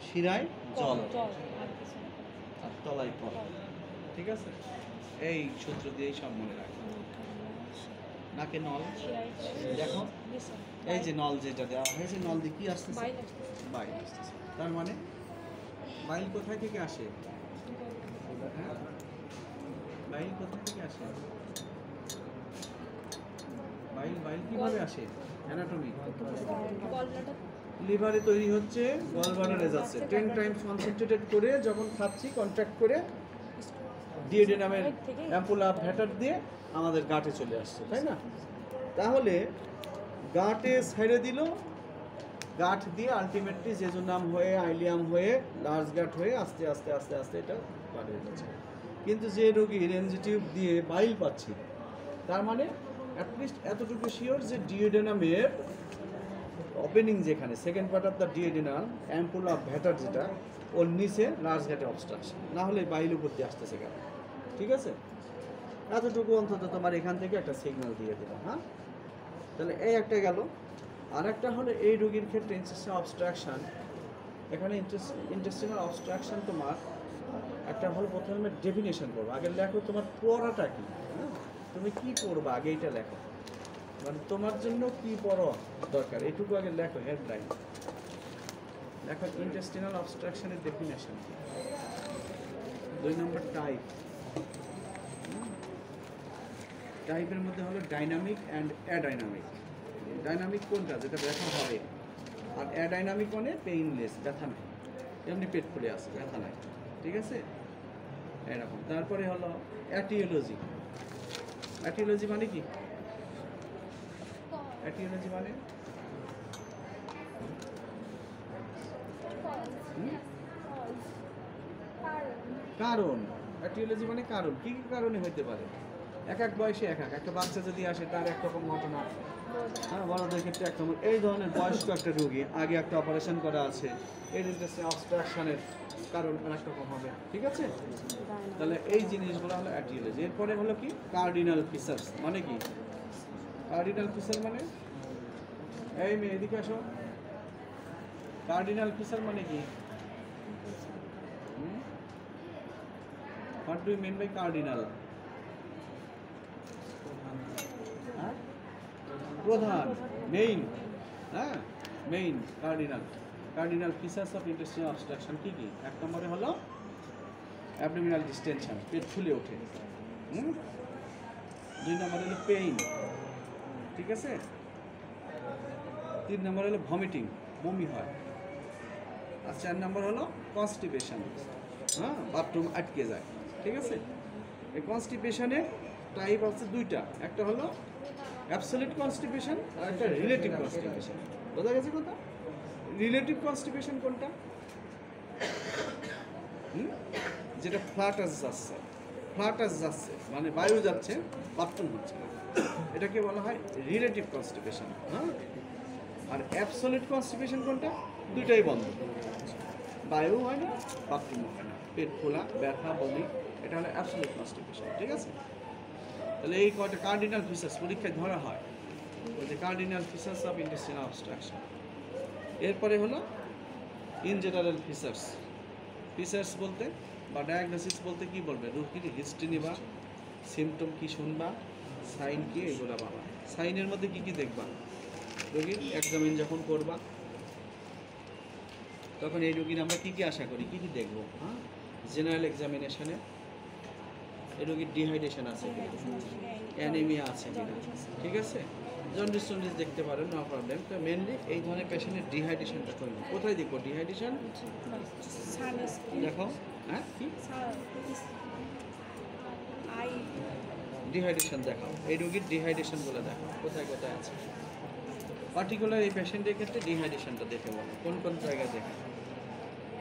শিরায় জল জল আর তলায় কল, ঠিক আছে? এই সূত্র দিয়েই সব মনে রাখবে। নাকে নল দেখো, এই যে নল যেটা দেওয়া হয়েছে, নল দিয়ে কি আসতেছে? বাইল আসতেছে। তার মানে বাইল কোথায় থেকে আসে? হ্যাঁ, বাইল কোথায় থেকে আসে? বাইল বাইল কিভাবে আসে? অ্যানাটমি লিভারে তৈরি হচ্ছে, গলব্লাডারে যাচ্ছে, 10 টাইমস কনসেন্ট্রেটেড করে যখন খাচ্ছি, কন্ট্রাক্ট করে ডিওডেনামের অ্যাম্পুলা ভ্যাটার দিয়ে আমাদের গাটে চলে আসছে, তাই না? তাহলে গাটে ছেড়ে দিল, গাঁট দিয়ে আলটিমেটলি জেজুনাম হয়ে, আইলিয়াম হয়ে, লার্জ গাট হয়ে আস্তে আস্তে আস্তে আস্তে এটা বার হয়ে যাচ্ছে। কিন্তু যে রোগীর এনজি টিউব দিয়ে বাইল পাচ্ছি, তার মানে অ্যাটলিস্ট এতটুকু শিওর যে ডিওডেনামের ওপেনিং যেখানে second part of the duodenum ampulla Vater যেটা, ওর নিচে লার্জ গাটে অবস্ট্রাকশন, না হলে বাইল উপর দিয়ে আসতেছে কেন? ঠিক আছে, এতটুকু অন্তত তোমার এখান থেকে একটা সিগন্যাল দিয়ে দিলাম। হ্যাঁ, তাহলে এই একটা গেল। আর একটা হলো এই রোগীর ক্ষেত্রে ইন্টেস্টিনাল অবস্ট্রাকশন। এখানে ইন্টেস্টিনাল অবস্ট্রাকশন তোমার একটা হলো, প্রথমে ডেফিনেশন করবো। আগে লেখো তোমার পড়াটা কি, হ্যাঁ, তুমি কি পড়বা আগে এটা লেখো, মানে তোমার জন্য কি পড়া দরকার এটুকু আগে লেখো, হেডলাইন লেখো। ইন্টেস্টিনাল অবস্ট্রাকশনের ডেফিনেশন কি? 2 নম্বর টাইপ। টাইপের মধ্যে হলো ডাইনামিক অ্যান্ড অ্যাডাইনামিক। ডাইনামিক কোনটা? যেটা ব্যথা হবে। আর অ্যাডাইনামিক মানে পেইনলেস, ব্যথা নেই, এমনি পেট ফুলে আছে, ব্যথা নাই, ঠিক আছে, এরকম। তারপরে হলো অ্যাটিওলজি। অ্যাটিওলজি মানে কি? অ্যাটিওলজি মানে কারণ। অ্যাটিওলজি মানে কারণ। কি কি কারণে হইতে পারে? এক এক বয়সে এক এক। একটা বাচ্চা যদি আসে তার একরকম ঘটনা, হ্যাঁ, বড়দের ক্ষেত্রে একরকম। এই ধরনের বয়স্ক একটা রোগী, আগে একটা অপারেশন করা আছে, এর ইন্টেস্টিনাল অবস্ট্রাকশনের কারণ অনেক রকম হবে, ঠিক আছে? তাহলে এই জিনিসগুলো হলো অ্যাটিওলজি। এরপরে হলো কি কার্ডিনাল ফিচার্স। মানে কি কার্ডিনাল ফিচার? মানে এই মেয়ে এদিকে আসো। কার্ডিনাল ফিচার মানে কি? What do you mean by cardinal? প্রধান, মেইন, হ্যাঁ, main cardinal. Cardinal features of intestinal obstruction কি কি? 1 নম্বরে হলো অ্যাবডোমিনাল ডিস্টেনশন, পেট ফুলে ওঠে। 2 নম্বরে হলো পেইন, ঠিক আছে। 3 নম্বর হলো ভমিটিং, বমি হয়। আর 4 নম্বর হলো কনস্টিপেশন, হ্যাঁ, বাথরুম আটকে যায়, ঠিক আছে। এই কনস্টিপেশনের টাইপ আছে 2টা, একটা হলো অ্যাবসলিউট কনস্টিপেশন আর একটা রিলেটিভ কনস্টিপেশন। বোঝা গেছে কথা? রিলেটিভ কনস্টিপেশন কোনটা? যেটা ফ্ল্যাটাস যাচ্ছে, ফ্ল্যাটাস যাচ্ছে মানে বায়ু যাচ্ছে, বাথরুম হচ্ছে না, এটাকে বলা হয় রিলেটিভ কনস্টিপেশন। হ্যাঁ, আর অ্যাবসলিউট কনস্টিপেশন কোনটা? দুইটাই বন্ধ, বায়ু হয় না, বাথরুমও হয় না, পেট ফোলা, ব্যথা, বমি, এটা হলো অ্যাবসলিউট কনস্টিপেশন, ঠিক আছে। তাহলে এই কয়টা কার্ডিনাল ফিচার্স পরীক্ষায় ধরা হয়, ওই যে cardinal features of intestinal obstruction. এরপরে হলো ইন জেনারেল ফিচার্স। ফিচার্স বলতে বা ডায়াগনোসিস বলতে কি বলবে? রোগীর হিস্ট্রি নিবা, সিমটম কি শুনবা, সাইন কি, এগুলো বাবা। সাইনের মধ্যে কি কি দেখবা? রোগীর এক্সামিন যখন করবা তখন এই রোগীর আমরা কি কি আশা করি, কি কি দেখবো? হ্যাঁ, জেনারেল এক্সামিনেশনে এই রোগীর ডিহাইড্রেশন আছে কিনা, অ্যানিমিয়া আছে কিনা, ঠিক আছে, জন্ডিস টন্ডিস দেখতে পারেন, নো প্রবলেম। তো মেনলি এই ধরনের পেশেন্টের ডিহাইড্রেশনটা করবো। কোথায় দেখবো ডিহাইড্রেশন? দেখো, হ্যাঁ, কি ডিহাইড্রেশন দেখাও, এই রোগীর ডিহাইড্রেশনগুলো দেখাও কোথায় কোথায় আছে। পার্টিকুলার এই পেশেন্টের ক্ষেত্রে ডিহাইড্রেশনটা দেখে বলো কোন কোন জায়গায় দেখে।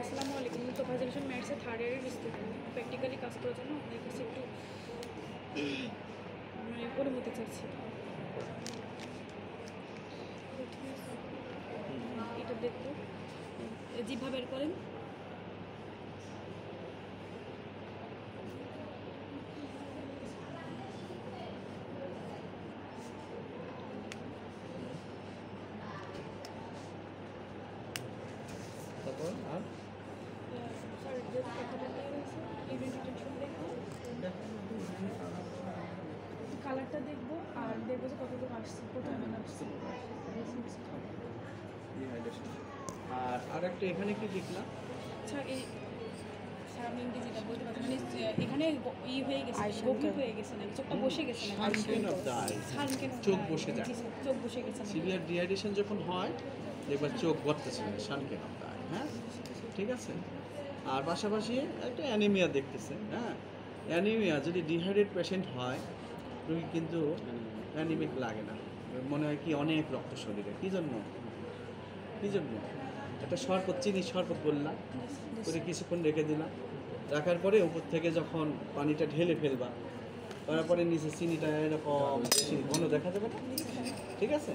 আসসালামু আলাইকুম, তো ফাইজিলেশন ম্যাথসে থার্ড ইয়ারের স্টুডেন্ট, প্র্যাকটিক্যালি কাজ করার জন্য আপনার কাছে একটু অনুমতি চাচ্ছি। এটা দেখতে জিভা বের করেন। তারপর আর স্যার যেহেতু কথাটা দিয়ে রয়েছে ইউরিন রিটেনশন দেখবো, কালারটা দেখবো, আর দেখবো যে কতটুকু আসছে, প্রথম দিন আসছে। ডিহাইড্রেশন। আর আরেকটা এখানে কি দেখলাম? স্যার এই স্যার আমি ইংরেজিটা বলতে পারছি মানে এখানে ই হয়ে গেছে, গভীর হয়ে গেছে না, চোখটা বসে গেছে না, Sunken of the eye, সানকেন চোখ বসে যায়। চোখ বসে গেছে না। সিভিয়ার ডিহাইড্রেশন যখন হয় দেখবার চোখ গড়তেছে না, শানকেন অফ দ্য আই, হ্যাঁ ঠিক আছে। আর পাশাপাশি একটা অ্যানিমিয়া দেখতেছে, হ্যাঁ অ্যানিমিয়া যদি ডিহাইড্রেট পেশেন্ট হয় রোগী কিন্তু অ্যানিমিক লাগে না, মনে হয় কি অনেক রক্ত শরীরে। কী জন্য? কী জন্য? একটা শরবত, চিনির শরবত বললাম, করে কিছুক্ষণ রেখে দিলাম, রাখার পরে উপর থেকে যখন পানিটা ঢেলে ফেলবা, তারপরে নিচে চিনিটা এরকম বেশি ঘন দেখা যাবে না, ঠিক আছে।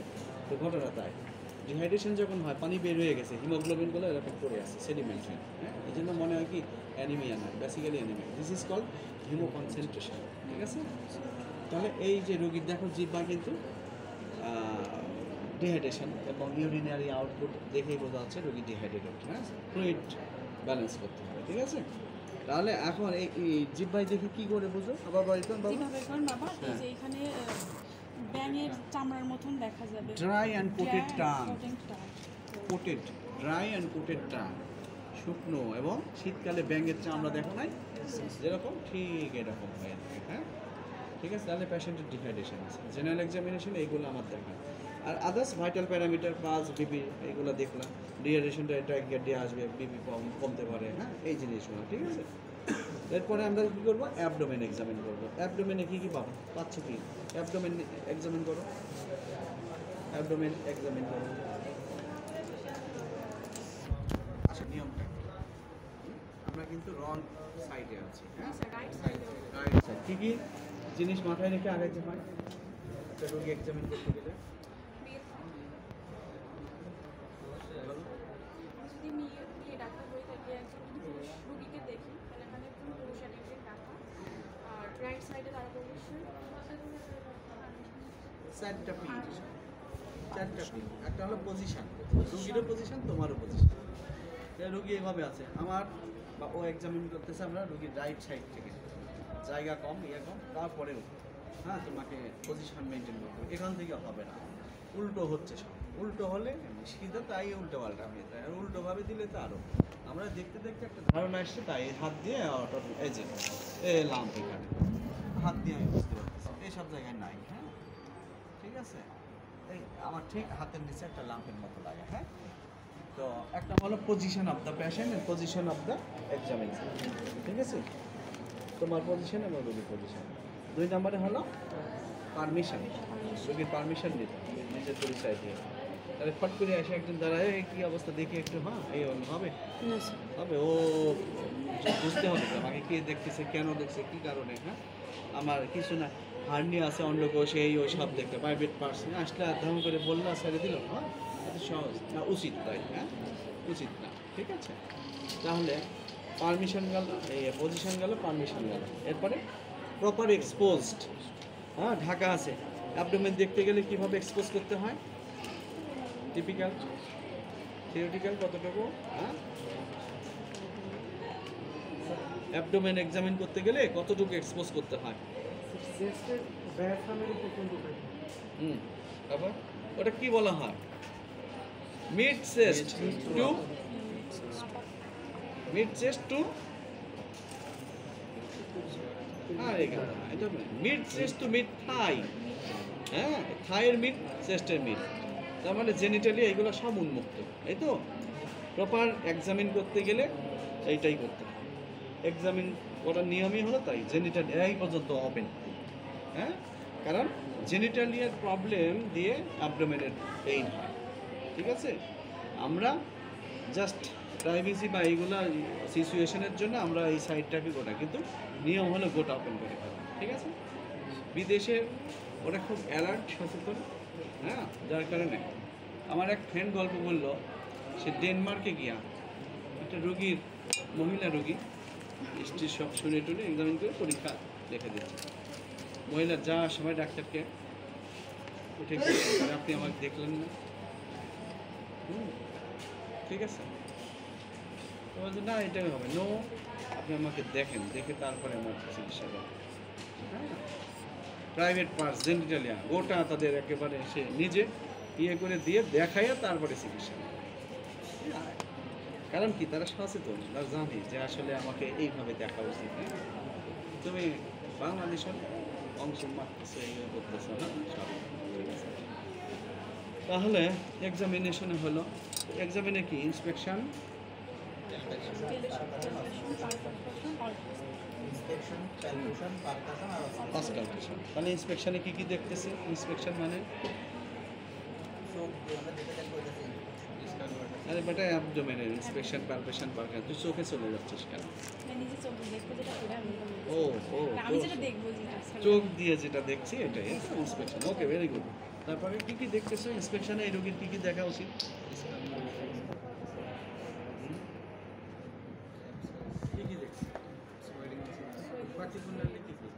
তো ঘটনা তাই, ডিহাইড্রেশন যখন হয় পানি বের হয়ে গেছে, হিমোগ্লোবিনগুলো এরকম পড়ে আসছে সেডিমেন্টে, হ্যাঁ এই জন্য মনে হয় কি অ্যানিমিয়া নয়, basically anaemia, this is called haemoconcentration, ঠিক আছে। তাহলে এই যে রোগীর দেখো জিহ্বা কিন্তু ডিহাইড্রেশন এবং ইউরিনারি আউটপুট দেখেই বোঝা যাচ্ছে রোগী ডিহাইড্রেটেড, হ্যাঁ ফ্লুইড ব্যালেন্স করতে হবে, ঠিক আছে। তাহলে এখন এই জিহ্বাই দেখে কি করে বুঝো? আবার বাড়িতে বাবা যেভাবে করেন বাবা, এই যে এখানে ব্যাঙের চামড়ার মতন দেখা যাবে, ড্রাই অ্যান্ড কোটেড টাং, টান। Coated, dry and coated tongue, শুকনো এবং শীতকালে ব্যাঙের চামড়া দেখো নাই যেরকম, ঠিক এরকম হয়ে থাকে, হ্যাঁ ঠিক আছে। তাহলে পেশেন্টের ডিহাইড্রেশন আছে। জেনারেল এক্সামিনেশন এইগুলো আমার দেখা। আর others vital parameter pulse, BP এইগুলো দেখলাম, ডিহাইড্রেশনটা এটা দিয়ে আসবে, বিপি কমতে পারে, হ্যাঁ এই জিনিসগুলো, ঠিক আছে। এরপরে আমরা কী করবো? অ্যাবডোমেন এক্সামিন করবো। অ্যাবডোমেনে কী কী পাবো? পাচ্ছ কি? অ্যাবডোমেন এক্সামিন করো, অ্যাবডোমেন এক্সামিন করো। আচ্ছা নিয়মটা আমরা কিন্তু রং সাইডে আছি, হ্যাঁ রাইট সাইডে রাইট সাইড। কী কী জিনিস মাথায় রেখে আগাইতে হয় একটা রোগী এক্সামিন করতে গেলে? যদি মেয়ে ডাক্তার হয়ে থাকে, একজন যদি রুগীকে দেখি তাহলে এখানে একজন পুরুষ আর একজন ডাক্তার, আর রাইট সাইডে তারা অবশ্যই চারটা পিন, চারটা পিন। একটা হলো পজিশন, রুগীরও পজিশন, তোমারও পজিশন। রুগী এভাবে আছে আমার, বা ও এক্সামিন করতেছে আমরা রুগীর রাইট সাইড থেকে, জায়গা কম, ইয়ে কম, তারপরেও হ্যাঁ তোমাকে পজিশন মেনটেন করতে হবে। এখান থেকে হবে না, উল্টো হচ্ছে সব। উল্টো হলে সিধা, তাই উল্টো পাল্টা হয়ে যায়। আর উল্টোভাবে দিলে তো আরও, আমরা দেখতে দেখতে একটা ধারণা আসছে, তাই হাত দিয়ে এই যে লাম্প এখানে হাত দিয়ে আমি বুঝতে পারতেছি এইসব জায়গায় নাই, হ্যাঁ ঠিক আছে। এই আমার ঠিক হাতের নিচে একটা লাম্পের মতো লাগে, হ্যাঁ। তো একটা হলো position of the patient and position of the examiner, ঠিক আছে। তোমার পজিশন এবং রোগীর পজিশন। 2 নম্বরে হলো পারমিশন, রোগীর পারমিশন দিতে হবে, নিজের পরিচয় দিয়ে। তাহলে ফট করে এসে একজন দাঁড়ায়, এই কী অবস্থা দেখি একটু, হ্যাঁ এই হবে হবে, ও বুঝতে হবে যে আমাকে কে দেখতেছে, কেন দেখছে, কী কারণে, হ্যাঁ আমার কিছু না হার্নিয়া আছে, অন্ডকোষ, এই ওই সব দেখতে, প্রাইভেট পার্সন আসলে ধাম করে বললো ছেড়ে দিল, হ্যাঁ এটা সহজ না, উচিত তাই, হ্যাঁ উচিত না, ঠিক আছে। তাহলে পারমিশন গেল, এই পজিশন গেল, পারমিশন গেল। এরপরে প্রপার এক্সপোজড, হ্যাঁ ঢাকা আছে। অ্যাবডোমেন দেখতে গেলে কীভাবে এক্সপোজ করতে হয়? টিপিক্যাল, থিওরিটিক্যাল কতটুকু, হ্যাঁ অ্যাবডোমেন এক্সামিন করতে গেলে কতটুকু এক্সপোজ করতে হয়? তারপর ওটা কি বলা হয়? Mid chest to mid chest to, এটা mid chest to mid thigh, হ্যাঁ থাইয়ের মিড, চেস্টের মিড, তার মানে জেনিটালি এইগুলো সব উন্মুক্ত, এই তো। প্রপার এক্সামিন করতে গেলে এইটাই করতে হয়। এক্সামিন করার নিয়মই হলো তাই, জেনিটাল এই পর্যন্ত ওপেন, হ্যাঁ কারণ জেনিটালিয়ার প্রবলেম দিয়ে অ্যাবডোমেনের পেইন হয়, ঠিক আছে। আমরা জাস্ট প্রাইভেসি বা এইগুলো সিচুয়েশনের জন্য আমরা এই সাইডটাকে গোটা, কিন্তু নিয়ম হলো গোটা ওপেন করে ফেলা, ঠিক আছে। বিদেশে ওরা খুব অ্যালার্ট, সচেতন, হ্যাঁ যার কারণে আমার এক ফ্রেন্ড গল্প বললো, সে ডেনমার্কে গিয়া একটা রোগীর, মহিলা রোগী, হিস্ট্রি সব শুনে টুনে এক্সামিন করে পরীক্ষা লিখে দিচ্ছে। মহিলা যা সময় ডাক্তারকে উঠে গিয়ে, আপনি আমাকে দেখলেন না, ঠিক আছে। বলছে না এটাই হবে, নো আপনি আমাকে দেখেন, দেখে তারপরে আমার চিকিৎসা করেন। হ্যাঁ, প্রাইভেট পার্টস জেনিটালিয়া গোটা তাদের একেবারে সে নিজে ইয়ে করে দিয়ে দেখাইয়া তারপরে চিকিৎসা করে। কারণ কি তারা সচেতন, তারা জানে যে আসলে আমাকে এইভাবে দেখা উচিত। হ্যাঁ? তুমি বাংলাদেশের অংশ মারতেছো, ইয়ে করতেছো না সব ঠিক আছে। তাহলে এক্সামিনেশনে হলো, এক্সামিনে কি ইন্সপেকশন, পাসকালটেশন। তাহলে ইন্সপেকশনে কি কি দেখতেছে? ইন্সপেকশন মানে আরে বেটা অ্যাবডোমেনের ইন্সপেকশন, পালপেশন, পারখান, তুই চোখে চলে যাচ্ছিস কেন? ও ও চোখ দিয়ে যেটা দেখছি এটাই ইন্সপেকশন। ওকে, ভেরি গুড। তারপরে কি কি দেখতেছো ইন্সপেকশনে? এই রোগীর কি কি দেখা উচিত? কি কি দেখছি পার্টিকুলারলি কি কি?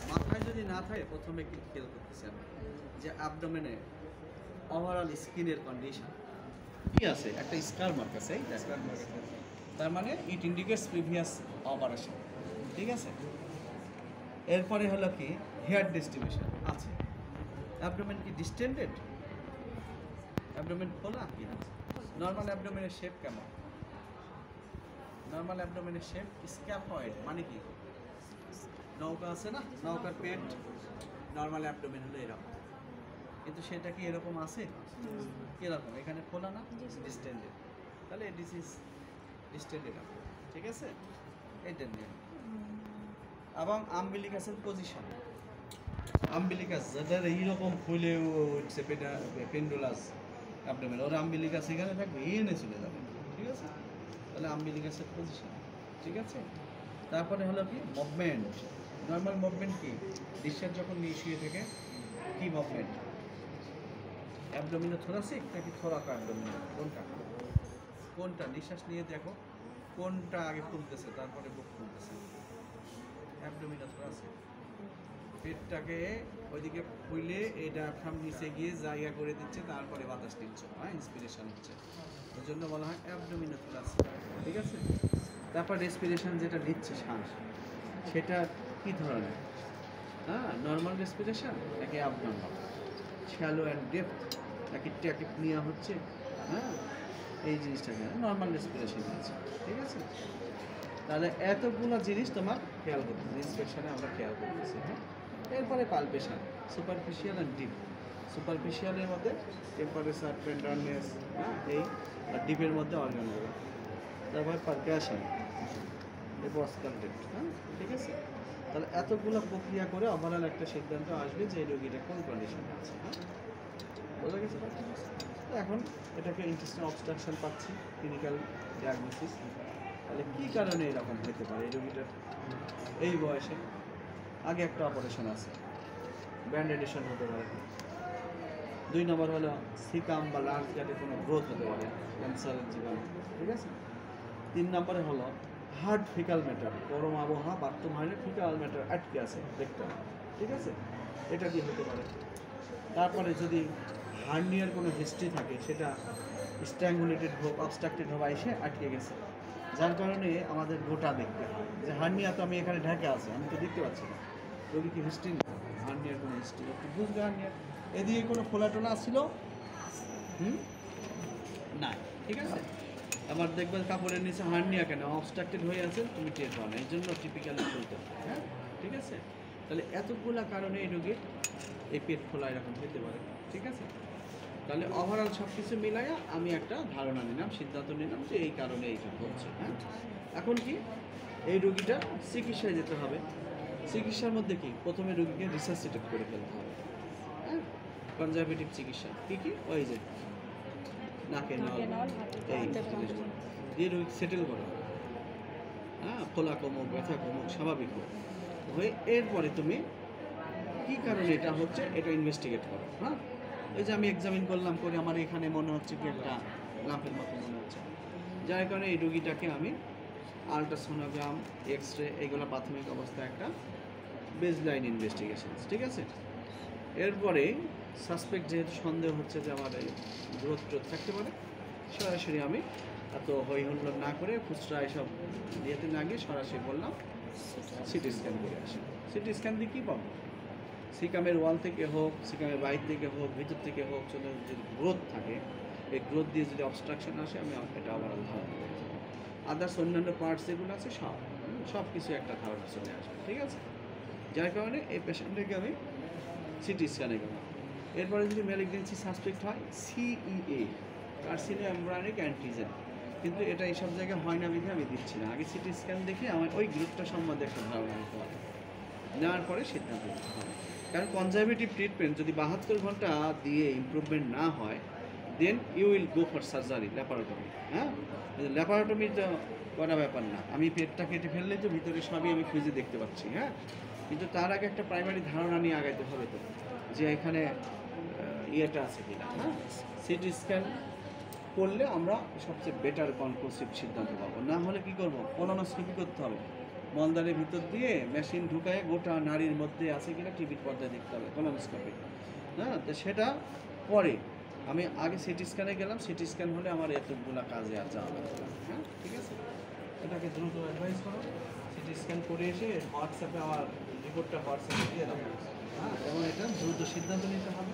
মাথায় যদি না থাকে প্রথমে কি খেয়াল করতেছি আমি যে অ্যাবডোমেনে ওভারঅল স্কিনের কন্ডিশন কি আছে, একটা স্কার মার্ক আছে, এই স্কার মার্ক, তার মানে ইট ইন্ডিকেটস প্রিভিয়াস অপারেশন। ঠিক আছে। এরপরে হলো কি হেয়ার ডিস্ট্রিবিউশন আছে। অ্যাবডোমেন কি ডিস্টেন্ডেড, অ্যাবডোমেন খোলা কি না? নর্মাল অ্যাবডোমেনের শেপ কেমন? নর্মাল অ্যাবডোমেনের শেপ স্ক্যাফয়েড, মানে কি নৌকা আছে না, নৌকার পেট, নর্মাল অ্যাবডোমেন হলো এরকম, কিন্তু সেটা কি এরকম আছে? কিরকম? এখানে খোলা না, ডিস্টেন্ডেড। তাহলে দিস ইজ ডিস্টেন্ডেড। ঠিক আছে, এইটা নিয়ে। এবং আম্বিলিকাসের পজিশন, আম্বিলিকাস যেটা এইরকম ফুলে উঠছে পেন্ডুলাস অ্যাবডোমেন, ওর আম্বিলিকাস এখানে থাকবে, এনে চলে যাবে। ঠিক আছে, তাহলে আম্বিলিকাসের পজিশন। ঠিক আছে। তারপরে হলো কি মুভমেন্ট। নর্মাল মুভমেন্ট কি? ডিসচার্জ যখন নিয়ে শুয়ে থেকে কি মুভমেন্ট? অ্যাবডোমিনো থোরাসিক নাকি থোরাকো অ্যাবডোমিনো? কোনটা কোনটা? নিঃশ্বাস নিয়ে দেখো কোনটা আগে ফুলতেছে তারপরে বুক ফুলতেছে। অ্যাবডোমিনো থোরাসিক। পেটটাকে ওইদিকে ফুলে এই ডায়াফ্রাম নিচে গিয়ে জায়গা করে দিচ্ছে, তারপরে বাতাস নিচ্ছে, হ্যাঁ ইন্সপিরেশন হচ্ছে, ওই জন্য বলা হয় অ্যাবডোমিনো থোরাসিক। ঠিক আছে। তারপর রেসপিরেশন যেটা নিচ্ছে শ্বাস, সেটা কি ধরনের? হ্যাঁ, নর্মাল রেসপিরেশন নাকি অ্যাবনর্মাল, শ্যালো অ্যান্ড ডেপথ নাকি ট্যাকিপনিয়া হচ্ছে? হ্যাঁ, এই জিনিসটাকে নর্মাল রেসপিরেশন আছে। ঠিক আছে। তাহলে এতগুলো জিনিস তোমার খেয়াল করতে হবে, ইন্সপেকশনে আমরা খেয়াল করতেছি। হ্যাঁ, এরপরে পালপেশন, সুপারফিশিয়াল অ্যান্ড ডিপ। সুপারফিশিয়ালের মধ্যে টেম্পারেচার, টেন্ডারনেস, হ্যাঁ এই, আর ডিপের মধ্যে অর্গানগুলো। তারপর পারকাশন, পাসকালটেশন। হ্যাঁ, ঠিক আছে। তাহলে এতগুলো প্রক্রিয়া করে ওভারঅল একটা সিদ্ধান্ত আসবে যে এই রোগীটা কোন কন্ডিশনে আছে। হ্যাঁ, বোঝা গেছে? তো এখন এটাকে ইন্টেস্টাইন অবস্ট্রাকশন পাচ্ছি, ক্লিনিক্যাল ডায়াগনোসিস। তাহলে কী কারণে এরকম হতে পারে এই রোগীটার এই বয়সে? আগে একটা অপারেশন আছে, ব্যান্ডেডেশন হতে পারে। 2 নম্বর হলো সিকাম বা লাঞ্চ গাটে কোনো গ্রোথ হতে পারে, ক্যান্সারের জীবাণু। ঠিক আছে। 3 নম্বরে হলো হার্ড ফিকাল ম্যাটার, গরম আবহাওয়া, বাথরুম হয়নি, ফিকাল ম্যাটার আটকে আছে দেখতে হবে। ঠিক আছে, এটা দিয়ে হতে পারে। তারপরে যদি হার্নিয়ার কোনো হিস্ট্রি থাকে, সেটা স্ট্র্যাঙ্গুলেটেড হোক, অবস্ট্রাক্টেড হোক, এসে আটকে গেছে, যার কারণে আমাদের গোটা দেখতে হয় যে হার্নিয়া তো আমি এখানে ঢাকা আছে, আমি তো দেখতে পাচ্ছি না। রোগী কি হিস্ট্রি নেই, হার্নিয়ার কোনো হিস্ট্রি একটু বুঝবে। হার্নিয়ার এদিকে কোনো খোলা টোলা ছিল না, ঠিক আছে। আবার দেখবেন কাপড়ের নিচে হার্নিয়া কেন অবস্ট্রাক্টেড হয়ে আছে, তুমি টের পাও না, এই জন্য টিপিক্যালি খুলতে হয়। হ্যাঁ, ঠিক আছে। তাহলে এতগুলা কারণে এই রোগীর এই পেট খোলা এরকম হতে পারে। ঠিক আছে। তাহলে ওভারঅল সব কিছু মিলাইয়া আমি একটা ধারণা নিলাম, সিদ্ধান্ত নিলাম যে এই কারণে এইটা হচ্ছে। হ্যাঁ, এখন কি এই রোগীটা চিকিৎসায় যেতে হবে। চিকিৎসার মধ্যে কি প্রথমে রোগীকে রিসাসিটেট করে ফেলতে হবে। হ্যাঁ, কনজারভেটিভ চিকিৎসা কী কী? ওই যে নাকে নল, এই দিয়ে রোগী সেটেল করা হবে। হ্যাঁ, খোলা কমুক, ব্যথা কমুক, স্বাভাবিক হোক হয়ে এরপরে তুমি কী কারণে এটা হচ্ছে এটা ইনভেস্টিগেট করো। হ্যাঁ, এই যে আমি এক্সামিন করলাম, করে আমার এখানে মনে হচ্ছে কি একটা লাম্পের মতো মনে হচ্ছে, যার কারণে এই রোগীটাকে আমি আলট্রাসোনোগ্রাম, এক্স রে, এইগুলো প্রাথমিক অবস্থায় একটা বেসলাইন ইনভেস্টিগেশন। ঠিক আছে। এরপরে সাসপেক্ট যেহেতু সন্দেহ হচ্ছে যে আমার এই গ্রোথ থাকতে পারে, সরাসরি আমি এত হই হুল্লোড় না করে খুচরা এসব ইয়েতে না গিয়ে সরাসরি বললাম সিটি স্ক্যান করে আসি। সিটি স্ক্যান দিয়ে কী পাবো? সিকামের ওয়াল থেকে হোক, সিকামের বাইর থেকে হোক, ভিতর থেকে হোক, চলে যদি গ্রোথ থাকে, এই গ্রোথ দিয়ে যদি অবস্ট্রাকশন আসে আমি এটা আবার ধারণা করে দেবো। আদার্স অন্যান্য পার্টস যেগুলো আছে সব কিছু একটা ধারণা চলে আসবে, ঠিক আছে? যার কারণে এই পেশেন্টটাকে আমি সিটি স্ক্যানে গেলাম। এরপরে যদি ম্যালিগনেন্সি সাসপেক্ট হয়, সিইএ কার্সিনো এমব্রায়োনিক অ্যান্টিজেন, কিন্তু এটা এইসব জায়গায় হয় না বিধে আমি দিচ্ছি না। আগে সিটি স্ক্যান দেখে আমার ওই গ্রুপটা সম্বন্ধে একটা ধারণা নিতে হবে, নেওয়ার পরে সিদ্ধান্ত নিতে হবে। কারণ কনজারভেটিভ ট্রিটমেন্ট যদি 72 ঘন্টা দিয়ে ইমপ্রুভমেন্ট না হয়, then you will go for surgery, laparotomy. হ্যাঁ, ল্যাপারোটমি তো করা ব্যাপার না, আমি পেটটা কেটে ফেললে তো ভিতরে সবই আমি খুঁজে দেখতে পাচ্ছি। হ্যাঁ, কিন্তু তার আগে একটা প্রাইমারি ধারণা নিয়ে আগাইতে হবে তো, যে এখানে ইয়েটা আছে কিনা। হ্যাঁ, সিটি স্ক্যান করলে আমরা সবচেয়ে বেটার কনক্লুসিভ সিদ্ধান্ত পাবো। না হলে কী করবো, কোলোনোস্কোপি করতে হবে, মলদারের ভিতর দিয়ে মেশিন ঢুকায় গোটা নারীর মধ্যে আছে কিনা টিভির পর্দায় দেখতে হবে, কোলোনোস্কোপি। হ্যাঁ, তো সেটা পরে আমি আগে সিটি স্ক্যানে গেলাম, সিটি স্ক্যান হলে আমার এতগুলো কাজে আর যাওয়া লাগবে না। হ্যাঁ, ঠিক আছে, এটাকে দ্রুত অ্যাডভাইস করো। সিটি স্ক্যান করে এসে হোয়াটসঅ্যাপে আমার রিপোর্টটা হোয়াটসঅ্যাপে দিয়ে দাও। হ্যাঁ, এবং এটা দ্রুত সিদ্ধান্ত নিতে হবে।